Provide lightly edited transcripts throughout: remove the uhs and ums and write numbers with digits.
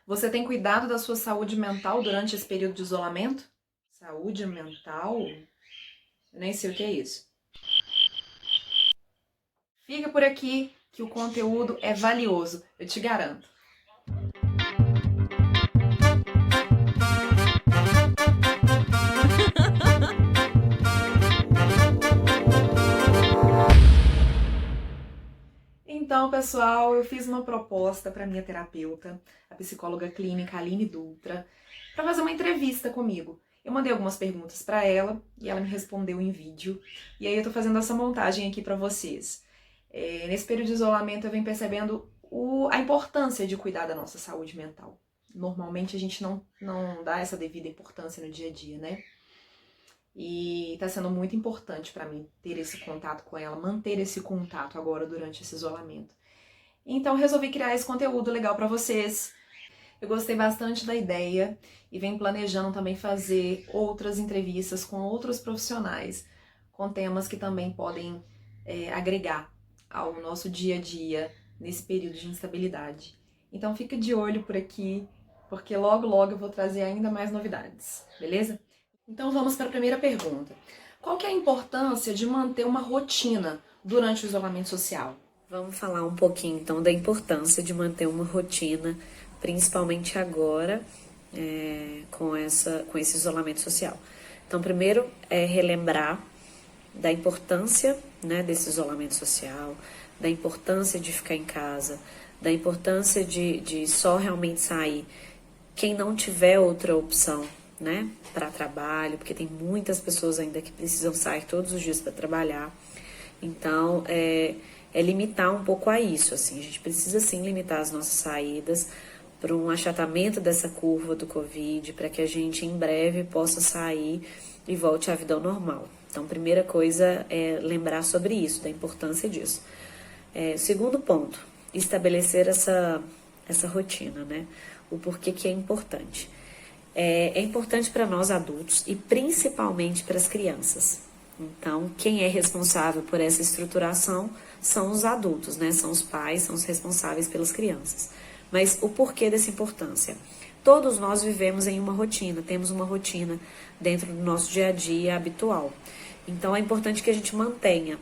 Você tem cuidado da sua saúde mental durante esse período de isolamento? Saúde mental? Eu nem sei o que é isso. Fica por aqui que o conteúdo é valioso, eu te garanto. Então, pessoal, eu fiz uma proposta para minha terapeuta, a psicóloga clínica Aline Dutra, para fazer uma entrevista comigo. Eu mandei algumas perguntas para ela e ela me respondeu em vídeo. E aí eu tô fazendo essa montagem aqui para vocês. Nesse período de isolamento eu venho percebendo a importância de cuidar da nossa saúde mental. Normalmente a gente não dá essa devida importância no dia a dia, né? E tá sendo muito importante para mim ter esse contato com ela, manter esse contato agora durante esse isolamento. Então resolvi criar esse conteúdo legal para vocês. Eu gostei bastante da ideia e venho planejando também fazer outras entrevistas com outros profissionais, com temas que também podem agregar ao nosso dia a dia nesse período de instabilidade. Então fica de olho por aqui, porque logo logo eu vou trazer ainda mais novidades, beleza? Então vamos para a primeira pergunta. Qual que é a importância de manter uma rotina durante o isolamento social? Vamos falar um pouquinho então da importância de manter uma rotina, principalmente agora com esse isolamento social. Então, primeiro é relembrar da importância, né, desse isolamento social, da importância de ficar em casa, da importância de só realmente sair quem não tiver outra opção, né, para trabalho, porque tem muitas pessoas ainda que precisam sair todos os dias para trabalhar. Então, é limitar um pouco a isso, assim, a gente precisa sim limitar as nossas saídas para um achatamento dessa curva do Covid, para que a gente em breve possa sair e volte à vida ao normal. Então, primeira coisa é lembrar sobre isso, da importância disso. Segundo ponto, estabelecer essa rotina, né? O porquê que é importante. É importante para nós adultos e principalmente para as crianças. Então, quem é responsável por essa estruturação são os adultos, né? São os pais, são os responsáveis pelas crianças. Mas o porquê dessa importância? Todos nós vivemos em uma rotina, temos uma rotina dentro do nosso dia a dia habitual. Então, é importante que a gente mantenha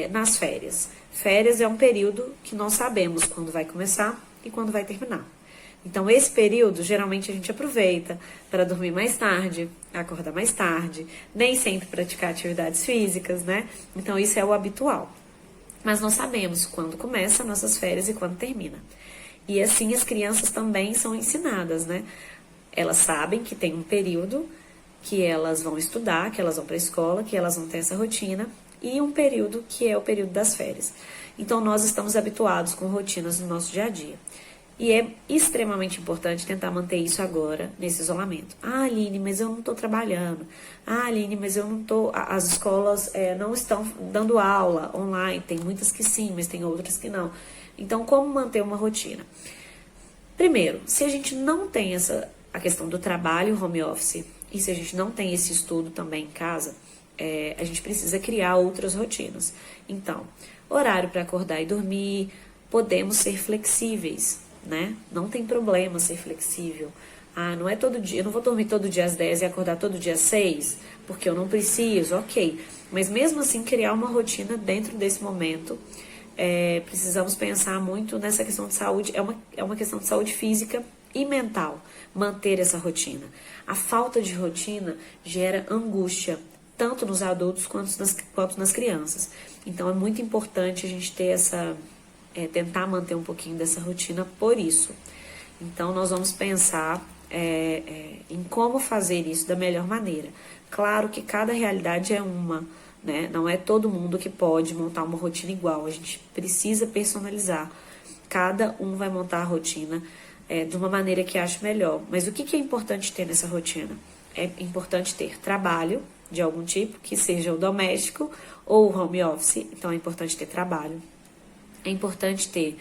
nas férias. Férias é um período que nós sabemos quando vai começar e quando vai terminar. Então, esse período, geralmente, a gente aproveita para dormir mais tarde, acordar mais tarde, nem sempre praticar atividades físicas, né? Então, isso é o habitual. Mas nós sabemos quando começa nossas férias e quando termina. E assim as crianças também são ensinadas, né? Elas sabem que tem um período que elas vão estudar, que elas vão para a escola, que elas vão ter essa rotina, e um período que é o período das férias. Então, nós estamos habituados com rotinas no nosso dia a dia. E é extremamente importante tentar manter isso agora, nesse isolamento. Ah, Aline, mas eu não estou trabalhando. Ah, Aline, mas eu não estou... As escolas não estão dando aula online. Tem muitas que sim, mas tem outras que não. Então, como manter uma rotina? Primeiro, se a gente não tem a questão do trabalho home office, e se a gente não tem esse estudo também em casa, a gente precisa criar outras rotinas. Então, horário para acordar e dormir, podemos ser flexíveis, né? Não tem problema ser flexível. Ah, não é todo dia, eu não vou dormir todo dia às 10 e acordar todo dia às 6, porque eu não preciso, ok. Mas mesmo assim, criar uma rotina dentro desse momento, precisamos pensar muito nessa questão de saúde, é uma questão de saúde física e mental, manter essa rotina. A falta de rotina gera angústia, tanto nos adultos quanto nas crianças. Então, é muito importante a gente ter tentar manter um pouquinho dessa rotina por isso. Então, nós vamos pensar em como fazer isso da melhor maneira. Claro que cada realidade é uma, né? Não é todo mundo que pode montar uma rotina igual. A gente precisa personalizar. Cada um vai montar a rotina de uma maneira que ache melhor. Mas o que é importante ter nessa rotina? É importante ter trabalho de algum tipo, que seja o doméstico ou o home office. Então, é importante ter trabalho. É importante ter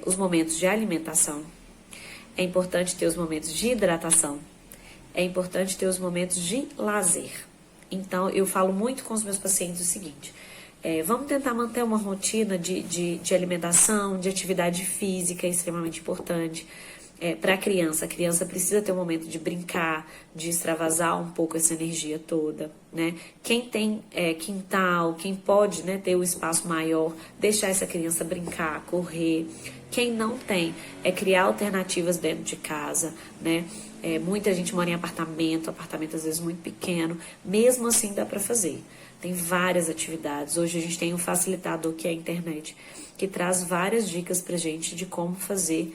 os momentos de alimentação. É importante ter os momentos de hidratação. É importante ter os momentos de lazer. Então, eu falo muito com os meus pacientes o seguinte: vamos tentar manter uma rotina de alimentação, de atividade física, é extremamente importante. para a criança precisa ter um momento de brincar, de extravasar um pouco essa energia toda, né? Quem tem quintal, quem pode, né, ter o espaço maior, deixar essa criança brincar, correr. Quem não tem, criar alternativas dentro de casa, né? Muita gente mora em apartamento às vezes muito pequeno, mesmo assim dá para fazer. Tem várias atividades. Hoje a gente tem um facilitador que é a internet, que traz várias dicas pra gente de como fazer,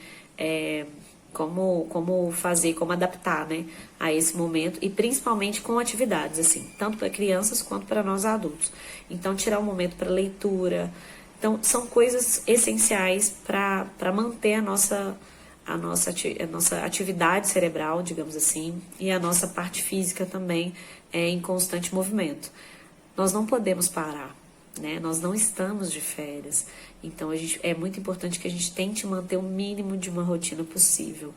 como adaptar, né, a esse momento, e principalmente com atividades, assim, tanto para crianças quanto para nós adultos. Então, tirar um momento para leitura. Então, são coisas essenciais para manter a nossa atividade cerebral, digamos assim, e a nossa parte física também em constante movimento. Nós não podemos parar, né? Nós não estamos de férias. Então, é muito importante que a gente tente manter o mínimo de uma rotina possível.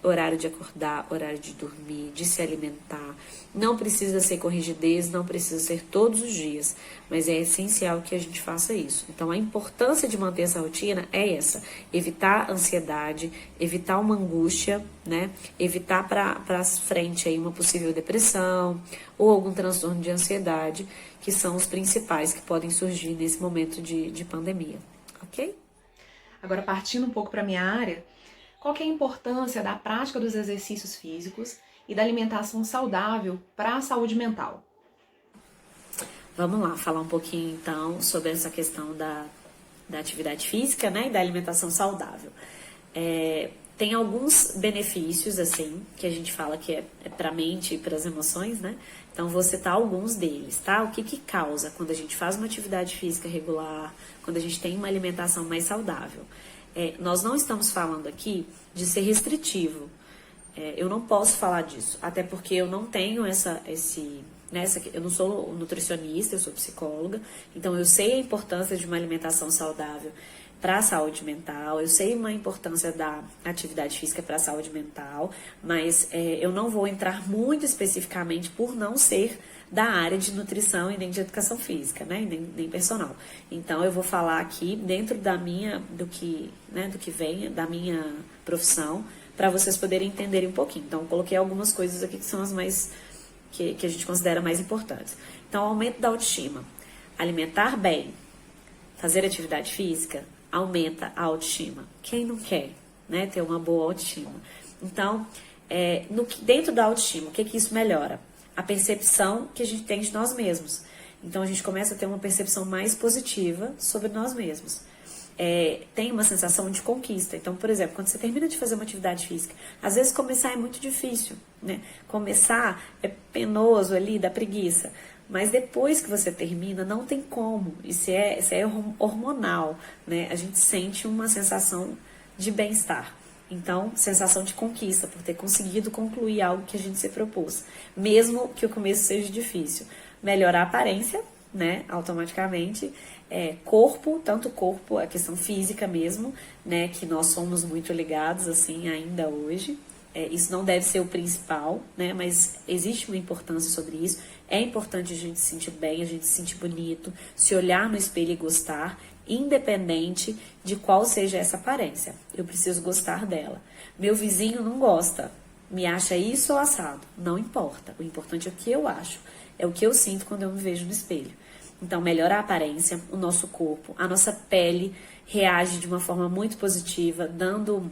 Horário de acordar, horário de dormir, de se alimentar. Não precisa ser com rigidez, não precisa ser todos os dias, mas é essencial que a gente faça isso. Então, a importância de manter essa rotina é essa: evitar ansiedade, evitar uma angústia, né? Evitar para frente aí uma possível depressão ou algum transtorno de ansiedade, que são os principais que podem surgir nesse momento de pandemia, ok? Agora, partindo um pouco para a minha área, qual que é a importância da prática dos exercícios físicos e da alimentação saudável para a saúde mental? Vamos lá, falar um pouquinho então sobre essa questão da atividade física, né, e da alimentação saudável. Tem alguns benefícios, assim, que a gente fala que é para a mente e para as emoções, né? Então, vou citar alguns deles, tá? O que causa quando a gente faz uma atividade física regular, quando a gente tem uma alimentação mais saudável? Nós não estamos falando aqui de ser restritivo. Eu não posso falar disso, até porque eu não tenho eu não sou nutricionista, eu sou psicóloga, então eu sei a importância de uma alimentação saudável para a saúde mental, eu sei uma importância da atividade física para a saúde mental, mas eu não vou entrar muito especificamente por não ser da área de nutrição e nem de educação física, né, nem personal. Então eu vou falar aqui dentro do que vem da minha profissão, para vocês poderem entenderem um pouquinho. Então eu coloquei algumas coisas aqui que são as mais que a gente considera mais importantes. Então, aumento da autoestima, alimentar bem, fazer atividade física aumenta a autoestima. Quem não quer, né, ter uma boa autoestima? Então, dentro da autoestima, o que isso melhora? A percepção que a gente tem de nós mesmos. Então, a gente começa a ter uma percepção mais positiva sobre nós mesmos. Tem uma sensação de conquista. Então, por exemplo, quando você termina de fazer uma atividade física, às vezes começar é muito difícil, né? Começar é penoso ali, dá preguiça. Mas depois que você termina, não tem como. Isso é hormonal, né? A gente sente uma sensação de bem-estar. Então, sensação de conquista, por ter conseguido concluir algo que a gente se propôs. Mesmo que o começo seja difícil. Melhorar a aparência, né? Automaticamente. Tanto o corpo, a questão física mesmo, né? Que nós somos muito ligados, assim, ainda hoje. Isso não deve ser o principal, né? Mas existe uma importância sobre isso. É importante a gente se sentir bem, a gente se sentir bonito, se olhar no espelho e gostar, independente de qual seja essa aparência. Eu preciso gostar dela. Meu vizinho não gosta, me acha isso ou assado. Não importa. O importante é o que eu acho. É o que eu sinto quando eu me vejo no espelho. Então, melhorar a aparência, o nosso corpo, a nossa pele reage de uma forma muito positiva, dando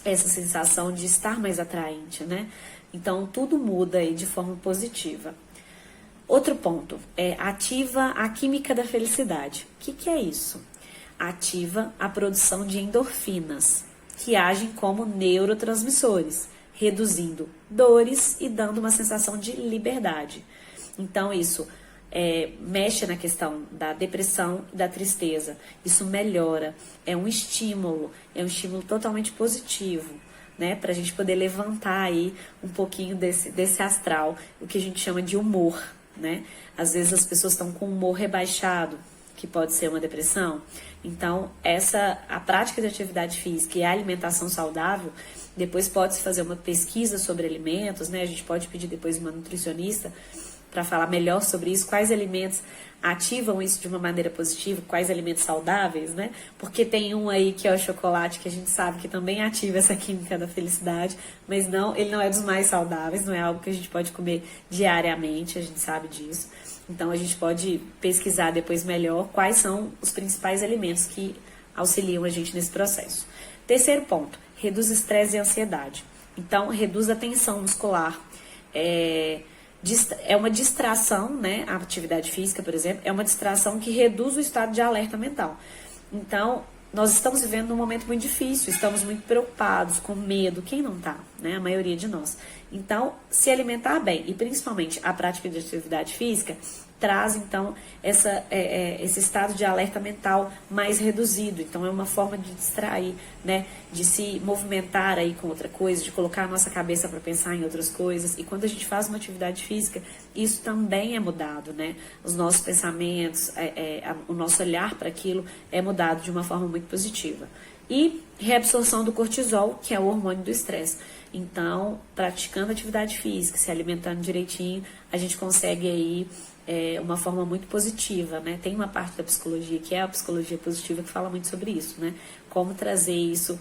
essa sensação de estar mais atraente, né? Então, tudo muda aí de forma positiva. Outro ponto, ativa a química da felicidade. O que é isso? Ativa a produção de endorfinas, que agem como neurotransmissores, reduzindo dores e dando uma sensação de liberdade. Então, isso mexe na questão da depressão e da tristeza. Isso melhora, é um estímulo totalmente positivo, né? Para a gente poder levantar aí um pouquinho desse astral, o que a gente chama de humor, né? Às vezes as pessoas estão com humor rebaixado, que pode ser uma depressão. Então, a prática de atividade física e a alimentação saudável, depois pode-se fazer uma pesquisa sobre alimentos, né? A gente pode pedir depois uma nutricionista para falar melhor sobre isso, quais alimentos ativam isso de uma maneira positiva, quais alimentos saudáveis, né? Porque tem um aí que é o chocolate, que a gente sabe que também ativa essa química da felicidade, mas não, ele não é dos mais saudáveis, não é algo que a gente pode comer diariamente, a gente sabe disso. Então a gente pode pesquisar depois melhor quais são os principais alimentos que auxiliam a gente nesse processo. Terceiro ponto, reduz estresse e ansiedade. Então, reduz a tensão muscular. É uma distração, né? A atividade física, por exemplo, é uma distração que reduz o estado de alerta mental. Então, nós estamos vivendo num momento muito difícil, estamos muito preocupados, com medo. Quem não tá, né? A maioria de nós. Então, se alimentar bem, e principalmente a prática de atividade física, traz, então, esse estado de alerta mental mais reduzido. Então, é uma forma de distrair, né? De se movimentar aí com outra coisa, de colocar a nossa cabeça para pensar em outras coisas. E quando a gente faz uma atividade física, isso também é mudado, né? Os nossos pensamentos, o nosso olhar para aquilo é mudado de uma forma muito positiva. E reabsorção do cortisol, que é o hormônio do estresse. Então, praticando atividade física, se alimentando direitinho, a gente consegue aí uma forma muito positiva, né? Tem uma parte da psicologia, que é a psicologia positiva, que fala muito sobre isso, né? Como trazer isso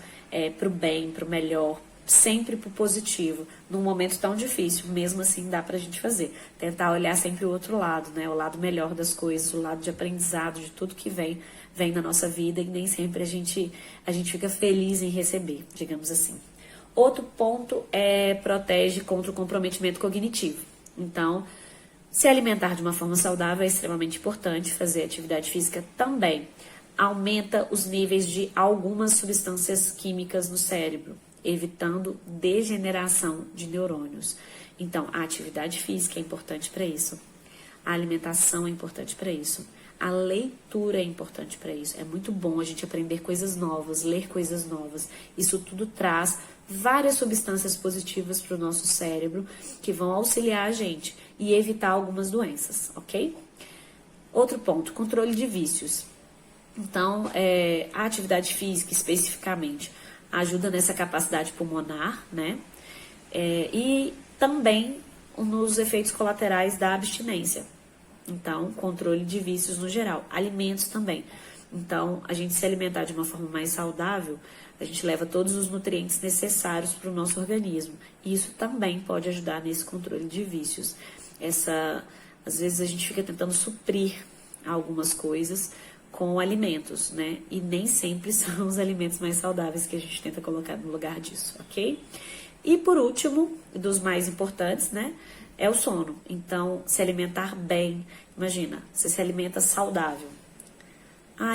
para o bem, para o melhor, sempre para o positivo, num momento tão difícil, mesmo assim dá pra gente fazer. Tentar olhar sempre o outro lado, né? O lado melhor das coisas, o lado de aprendizado, de tudo que vem na nossa vida, e nem sempre a gente fica feliz em receber, digamos assim. Outro ponto protege contra o comprometimento cognitivo. Então, se alimentar de uma forma saudável é extremamente importante, fazer atividade física também aumenta os níveis de algumas substâncias químicas no cérebro, evitando degeneração de neurônios. Então, a atividade física é importante para isso, a alimentação é importante para isso, a leitura é importante para isso. É muito bom a gente aprender coisas novas, ler coisas novas. Isso tudo traz várias substâncias positivas para o nosso cérebro que vão auxiliar a gente e evitar algumas doenças, ok? Outro ponto, controle de vícios. Então, a atividade física especificamente ajuda nessa capacidade pulmonar, né? E também nos efeitos colaterais da abstinência. Então, controle de vícios no geral. Alimentos também. Então, a gente se alimentar de uma forma mais saudável, a gente leva todos os nutrientes necessários para o nosso organismo. E isso também pode ajudar nesse controle de vícios. Às vezes a gente fica tentando suprir algumas coisas com alimentos, né? E nem sempre são os alimentos mais saudáveis que a gente tenta colocar no lugar disso, ok? E por último, dos mais importantes, né? É o sono. Então, se alimentar bem. Imagina, você se alimenta saudável.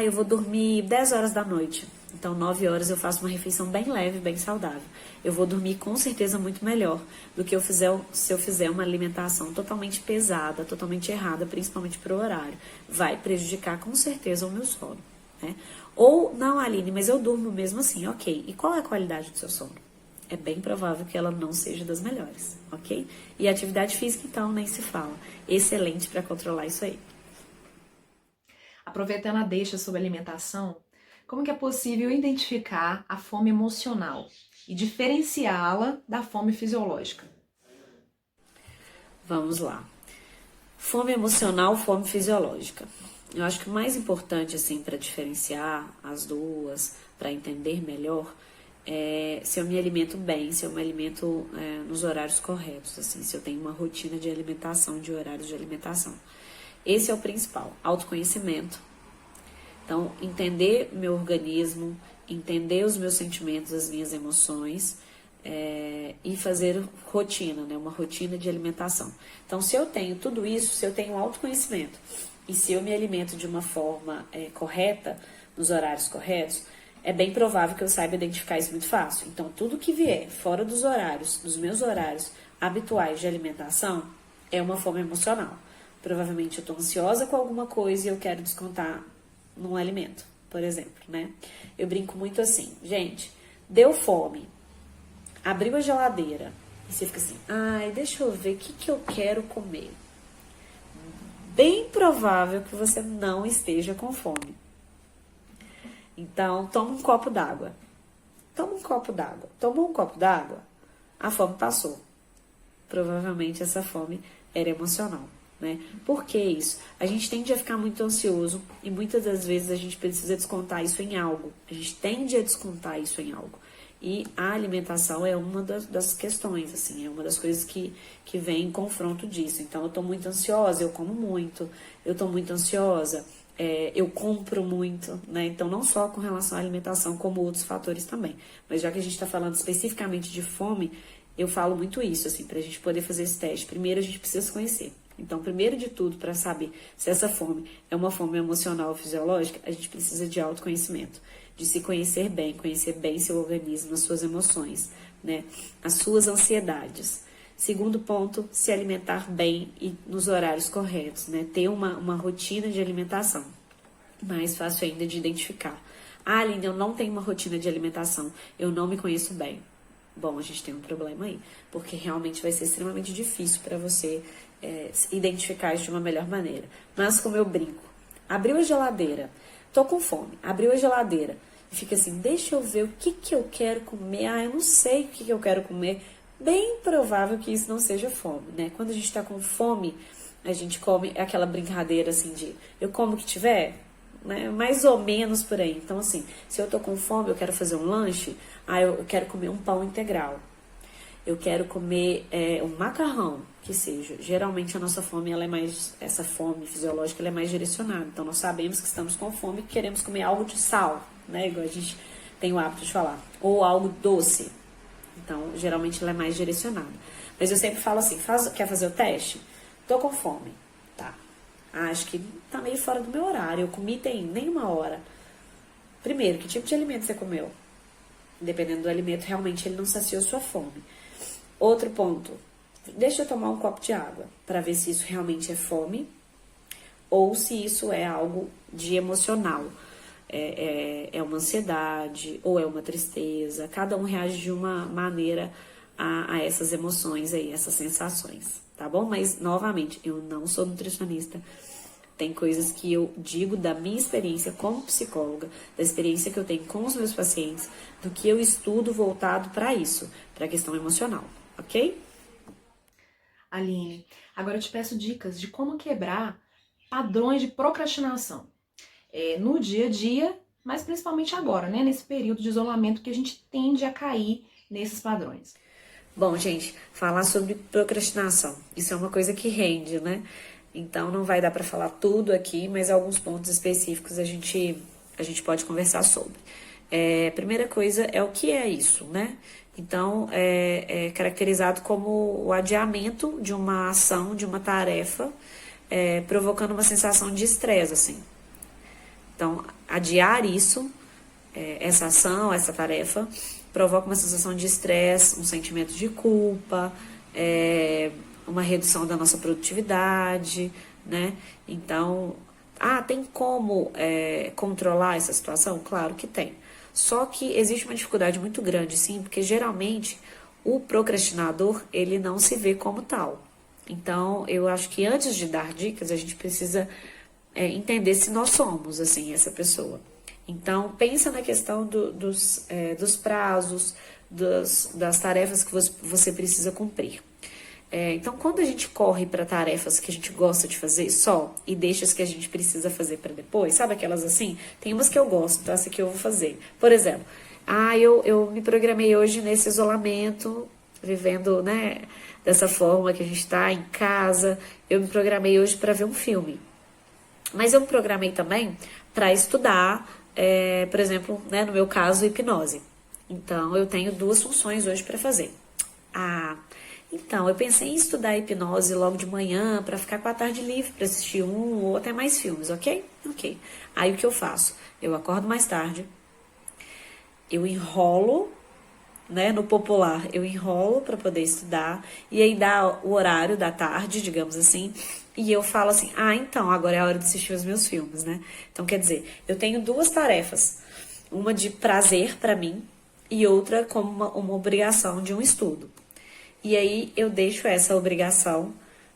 Eu vou dormir 10 horas da noite. Então, 9 horas eu faço uma refeição bem leve, bem saudável. Eu vou dormir com certeza muito melhor do que se eu fizer uma alimentação totalmente pesada, totalmente errada, principalmente para o horário. Vai prejudicar com certeza o meu sono, né? Ou, não, Aline, mas eu durmo mesmo assim, ok. E qual é a qualidade do seu sono? É bem provável que ela não seja das melhores, ok? E a atividade física, então, nem se fala. Excelente para controlar isso aí. Aproveitando a deixa sobre alimentação, como que é possível identificar a fome emocional e diferenciá-la da fome fisiológica? Vamos lá. Fome emocional, fome fisiológica. Eu acho que o mais importante, assim, para diferenciar as duas, para entender melhor, se eu me alimento bem, se eu me alimento nos horários corretos, assim, se eu tenho uma rotina de alimentação, de horários de alimentação. Esse é o principal, autoconhecimento. Então, entender meu organismo, entender os meus sentimentos, as minhas emoções, e fazer rotina, né, uma rotina de alimentação. Então, se eu tenho tudo isso, se eu tenho autoconhecimento, e se eu me alimento de uma forma correta, nos horários corretos, é bem provável que eu saiba identificar isso muito fácil. Então, tudo que vier fora dos horários, dos meus horários habituais de alimentação, é uma fome emocional. Provavelmente eu estou ansiosa com alguma coisa e eu quero descontar num alimento, por exemplo, né? Eu brinco muito assim, gente, deu fome, abriu a geladeira e você fica assim, deixa eu ver o que eu quero comer. Bem provável que você não esteja com fome. Então, toma um copo d'água. Tomou um copo d'água, a fome passou. Provavelmente essa fome era emocional, né? Por que isso? A gente tende a ficar muito ansioso e muitas das vezes a gente precisa descontar isso em algo. A gente tende a descontar isso em algo. E a alimentação é uma das questões, assim, é uma das coisas que vem em confronto disso. Então, eu tô muito ansiosa, eu como muito, eu tô muito ansiosa, eu compro muito, né? Então, não só com relação à alimentação, como outros fatores também. Mas já que a gente tá falando especificamente de fome, eu falo muito isso, assim, pra gente poder fazer esse teste. Primeiro, a gente precisa se conhecer. Então, primeiro de tudo, para saber se essa fome é uma fome emocional ou fisiológica, a gente precisa de autoconhecimento, de se conhecer bem seu organismo, as suas emoções, né? As suas ansiedades. Segundo ponto, se alimentar bem e nos horários corretos, né? Ter uma rotina de alimentação. Mais fácil ainda de identificar. Ah, Aline, eu não tenho uma rotina de alimentação, eu não me conheço bem. Bom, a gente tem um problema aí, porque realmente vai ser extremamente difícil para você identificar isso de uma melhor maneira. Mas como eu brinco, abriu a geladeira, tô com fome, abriu a geladeira e fica assim, deixa eu ver o que eu quero comer, eu não sei o que eu quero comer, bem provável que isso não seja fome, né? Quando a gente tá com fome, a gente come aquela brincadeira assim de, eu como o que tiver, né? Mais ou menos por aí. Então assim, se eu tô com fome, eu quero fazer um lanche, eu quero comer um pão integral. Eu quero comer um macarrão, que seja. Geralmente a nossa fome, essa fome fisiológica, ela é mais direcionada. Então nós sabemos que estamos com fome e queremos comer algo de sal, né? Igual a gente tem o hábito de falar. Ou algo doce. Então, geralmente ela é mais direcionada. Mas eu sempre falo assim, quer fazer o teste? Tô com fome. Tá. Acho que tá meio fora do meu horário. Eu comi tem nem uma hora. Primeiro, que tipo de alimento você comeu? Dependendo do alimento, realmente ele não saciou sua fome. Outro ponto, deixa eu tomar um copo de água para ver se isso realmente é fome ou se isso é algo de emocional. É uma ansiedade ou é uma tristeza. Cada um reage de uma maneira a essas emoções aí, essas sensações, tá bom? Mas, novamente, eu não sou nutricionista. Tem coisas que eu digo da minha experiência como psicóloga, da experiência que eu tenho com os meus pacientes, do que eu estudo voltado para isso, para a questão emocional, ok? Aline, agora eu te peço dicas de como quebrar padrões de procrastinação no dia a dia, mas principalmente agora, né? Nesse período de isolamento que a gente tende a cair nesses padrões. Bom, gente, falar sobre procrastinação, isso é uma coisa que rende, né? Então não vai dar para falar tudo aqui, mas alguns pontos específicos a gente pode conversar sobre. Primeira coisa é o que é isso, né? Então é caracterizado como o adiamento de uma ação, de uma tarefa, provocando uma sensação de estresse, assim. Então, adiar isso, essa ação, essa tarefa, provoca uma sensação de estresse, um sentimento de culpa, uma redução da nossa produtividade, né? Então, tem como controlar essa situação? Claro que tem. Só que existe uma dificuldade muito grande, sim, porque geralmente o procrastinador, ele não se vê como tal. Então, eu acho que antes de dar dicas, a gente precisa entender se nós somos, assim, essa pessoa. Então, pensa na questão dos prazos, das tarefas que você precisa cumprir. Então, quando a gente corre para tarefas que a gente gosta de fazer só e deixa as que a gente precisa fazer para depois, sabe aquelas assim? Tem umas que eu gosto, então essa aqui eu vou fazer. Por exemplo, eu me programei hoje nesse isolamento, vivendo, né, dessa forma que a gente está em casa, eu me programei hoje para ver um filme. Mas eu me programei também para estudar, por exemplo, né, no meu caso, hipnose. Então, eu tenho 2 funções hoje para fazer. Então, eu pensei em estudar hipnose logo de manhã para ficar com a tarde livre para assistir um ou até mais filmes, ok? Ok. Aí o que eu faço? Eu acordo mais tarde, eu enrolo, né, no popular, eu enrolo para poder estudar e aí dá o horário da tarde, digamos assim, e eu falo assim, então, agora é a hora de assistir os meus filmes, né? Então, quer dizer, eu tenho 2 tarefas, uma de prazer para mim e outra como uma obrigação de um estudo. E aí eu deixo essa obrigação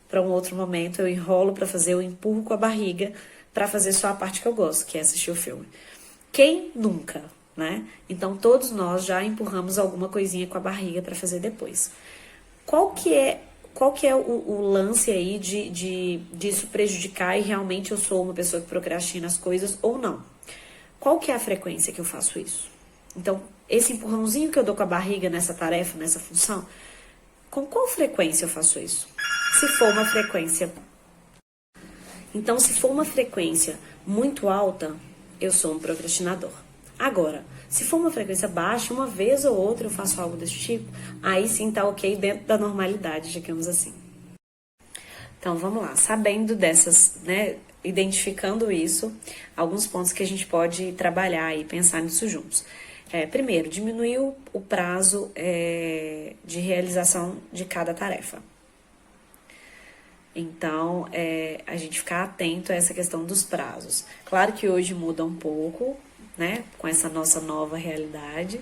para um outro momento, eu enrolo para fazer, eu empurro com a barriga para fazer só a parte que eu gosto, que é assistir o filme. Quem nunca, né? Então todos nós já empurramos alguma coisinha com a barriga para fazer depois. Qual que é qual que é o lance aí disso prejudicar e realmente eu sou uma pessoa que procrastina as coisas ou não? Qual que é a frequência que eu faço isso? Então, esse empurrãozinho que eu dou com a barriga nessa tarefa, nessa função, com qual frequência eu faço isso? Se for uma frequência... Então, se for uma frequência muito alta, eu sou um procrastinador. Agora, se for uma frequência baixa, uma vez ou outra eu faço algo desse tipo, aí sim tá ok dentro da normalidade, digamos assim. Então, vamos lá. Sabendo dessas, né, identificando isso, alguns pontos que a gente pode trabalhar e pensar nisso juntos. Primeiro, diminuir o prazo de realização de cada tarefa. Então, a gente ficar atento a essa questão dos prazos. Claro que hoje muda um pouco, né, com essa nossa nova realidade,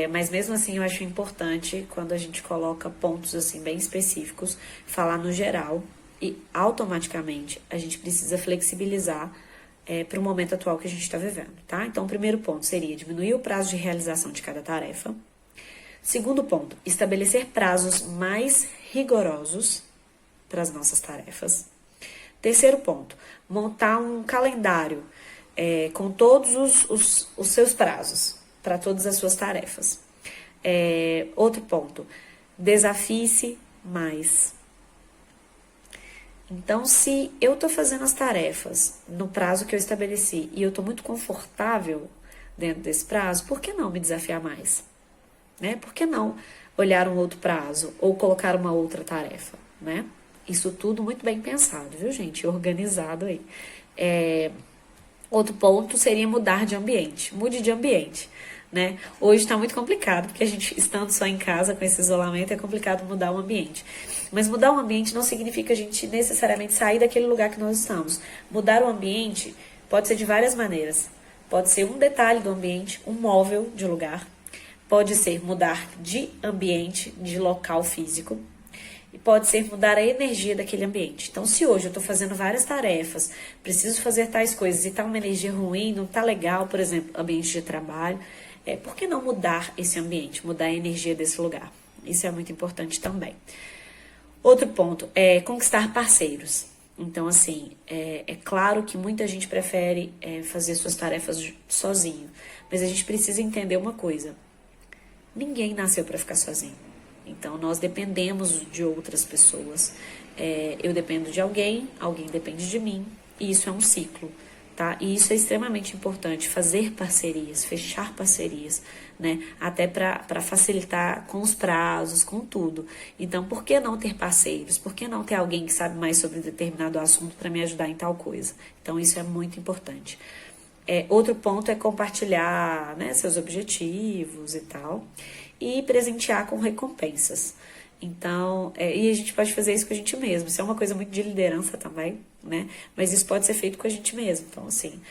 mas mesmo assim eu acho importante, quando a gente coloca pontos assim bem específicos, falar no geral e automaticamente a gente precisa flexibilizar para o momento atual que a gente está vivendo, tá? Então, o primeiro ponto seria diminuir o prazo de realização de cada tarefa. Segundo ponto, estabelecer prazos mais rigorosos para as nossas tarefas. Terceiro ponto, montar um calendário com todos os seus prazos para todas as suas tarefas. Outro ponto, desafie-se mais. Então, se eu estou fazendo as tarefas no prazo que eu estabeleci e eu estou muito confortável dentro desse prazo, por que não me desafiar mais? Né? Por que não olhar um outro prazo ou colocar uma outra tarefa, né? Isso tudo muito bem pensado, viu, gente? Organizado aí. Outro ponto seria mudar de ambiente. Mude de ambiente, né? Hoje está muito complicado, porque a gente, estando só em casa com esse isolamento, é complicado mudar o ambiente. Mas mudar o ambiente não significa a gente necessariamente sair daquele lugar que nós estamos. Mudar o ambiente pode ser de várias maneiras. Pode ser um detalhe do ambiente, um móvel de lugar. Pode ser mudar de ambiente, de local físico. E pode ser mudar a energia daquele ambiente. Então, se hoje eu estou fazendo várias tarefas, preciso fazer tais coisas e está uma energia ruim, não está legal, por exemplo, ambiente de trabalho, por que não mudar esse ambiente, mudar a energia desse lugar? Isso é muito importante também. Outro ponto é conquistar parceiros. Então, assim, é claro que muita gente prefere fazer suas tarefas sozinho, mas a gente precisa entender uma coisa: ninguém nasceu para ficar sozinho. Então, nós dependemos de outras pessoas. Eu dependo de alguém, alguém depende de mim, e isso é um ciclo, tá? E isso é extremamente importante, fazer parcerias, fechar parcerias, né? Até para facilitar com os prazos, com tudo. Então, por que não ter parceiros? Por que não ter alguém que sabe mais sobre determinado assunto para me ajudar em tal coisa? Então, isso é muito importante. Outro ponto é compartilhar, né, seus objetivos e tal, e presentear com recompensas. Então, e a gente pode fazer isso com a gente mesmo. Isso é uma coisa muito de liderança também, né? Mas isso pode ser feito com a gente mesmo. Então, assim,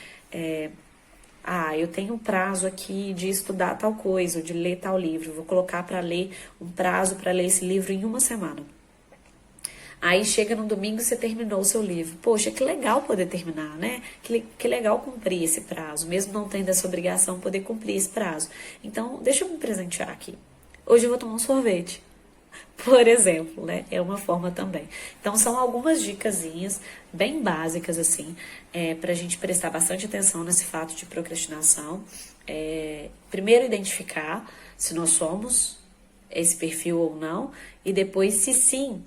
eu tenho um prazo aqui de estudar tal coisa, ou de ler tal livro. Vou colocar para ler um prazo para ler esse livro em uma semana. Aí chega no domingo e você terminou o seu livro. Poxa, que legal poder terminar, né? Que legal cumprir esse prazo, mesmo não tendo essa obrigação, poder cumprir esse prazo. Então, deixa eu me presentear aqui. Hoje eu vou tomar um sorvete, por exemplo, né? É uma forma também. Então, são algumas dicasinhas bem básicas, assim, pra gente prestar bastante atenção nesse fato de procrastinação. Primeiro, identificar se nós somos esse perfil ou não, e depois, se sim,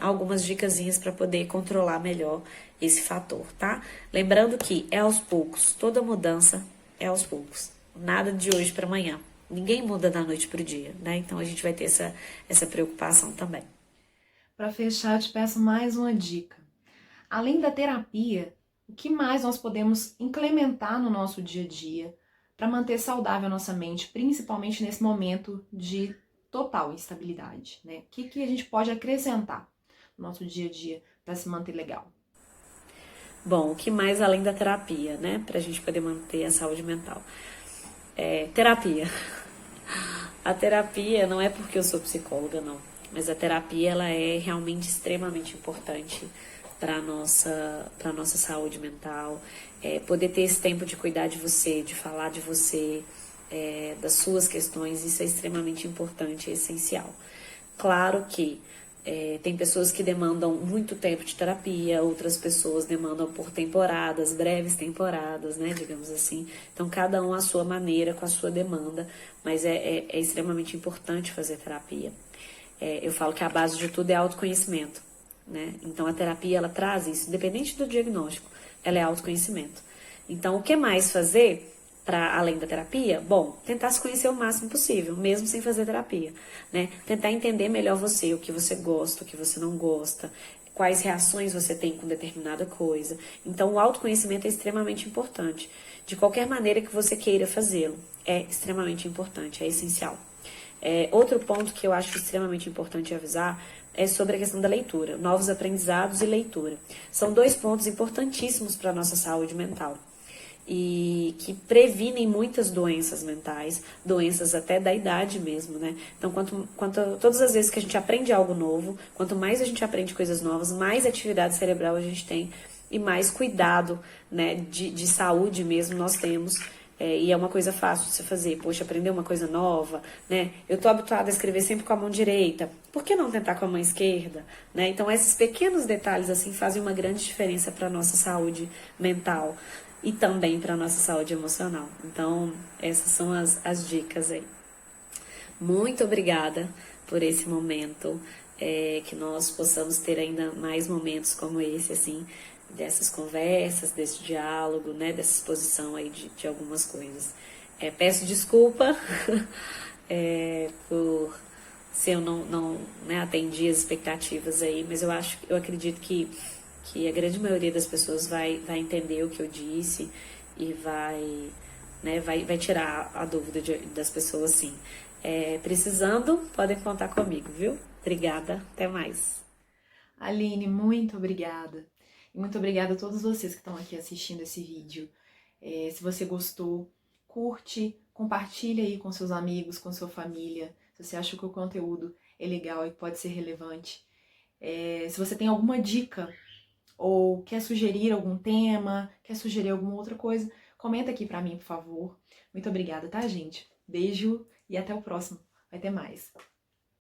algumas dicasinhas para poder controlar melhor esse fator, tá? Lembrando que é aos poucos, toda mudança é aos poucos, nada de hoje para amanhã. Ninguém muda da noite para o dia, né? Então a gente vai ter essa preocupação também. Para fechar, eu te peço mais uma dica. Além da terapia, o que mais nós podemos implementar no nosso dia a dia para manter saudável a nossa mente, principalmente nesse momento de total instabilidade, né? O que a gente pode acrescentar no nosso dia a dia para se manter legal? Bom, o que mais além da terapia, né? Pra gente poder manter a saúde mental. Terapia. A terapia não é porque eu sou psicóloga, não. Mas a terapia, ela é realmente extremamente importante para nossa saúde mental. Poder ter esse tempo de cuidar de você, de falar de você, das suas questões, isso é extremamente importante, é essencial. Claro que Tem pessoas que demandam muito tempo de terapia, outras pessoas demandam por temporadas, breves temporadas, né, digamos assim. Então, cada um à sua maneira, com a sua demanda, mas é extremamente importante fazer terapia. Eu falo que a base de tudo é autoconhecimento, né? Então, a terapia, ela traz isso, independente do diagnóstico, ela é autoconhecimento. Então, o que mais fazer para além da terapia? Bom, tentar se conhecer o máximo possível, mesmo sem fazer terapia, né? Tentar entender melhor você, o que você gosta, o que você não gosta, quais reações você tem com determinada coisa. Então, o autoconhecimento é extremamente importante. De qualquer maneira que você queira fazê-lo, é extremamente importante, é essencial. Outro ponto que eu acho extremamente importante avisar é sobre a questão da leitura, novos aprendizados e leitura. São dois pontos importantíssimos para a nossa saúde mental e que previnem muitas doenças mentais, doenças até da idade mesmo, né? Então, todas as vezes que a gente aprende algo novo, quanto mais a gente aprende coisas novas, mais atividade cerebral a gente tem e mais cuidado, né, de saúde mesmo nós temos. E é uma coisa fácil de se fazer. Poxa, aprender uma coisa nova, né? Eu tô habituada a escrever sempre com a mão direita. Por que não tentar com a mão esquerda? Né? Então, esses pequenos detalhes assim fazem uma grande diferença para a nossa saúde mental e também para a nossa saúde emocional. Então, essas são as dicas aí. Muito obrigada por esse momento, que nós possamos ter ainda mais momentos como esse, assim, dessas conversas, desse diálogo, né, dessa exposição aí de algumas coisas. Peço desculpa por se eu não né, atendi as expectativas aí, mas eu acredito que a grande maioria das pessoas vai entender o que eu disse e vai tirar a dúvida das pessoas, sim. Precisando, podem contar comigo, viu? Obrigada, até mais. Aline, muito obrigada. E muito obrigada a todos vocês que estão aqui assistindo esse vídeo. Se você gostou, curte, compartilha aí com seus amigos, com sua família. Se você acha que o conteúdo é legal e pode ser relevante. Se você tem alguma dica ou quer sugerir algum tema, quer sugerir alguma outra coisa, comenta aqui pra mim, por favor. Muito obrigada, tá, gente? Beijo e até o próximo. Vai ter mais.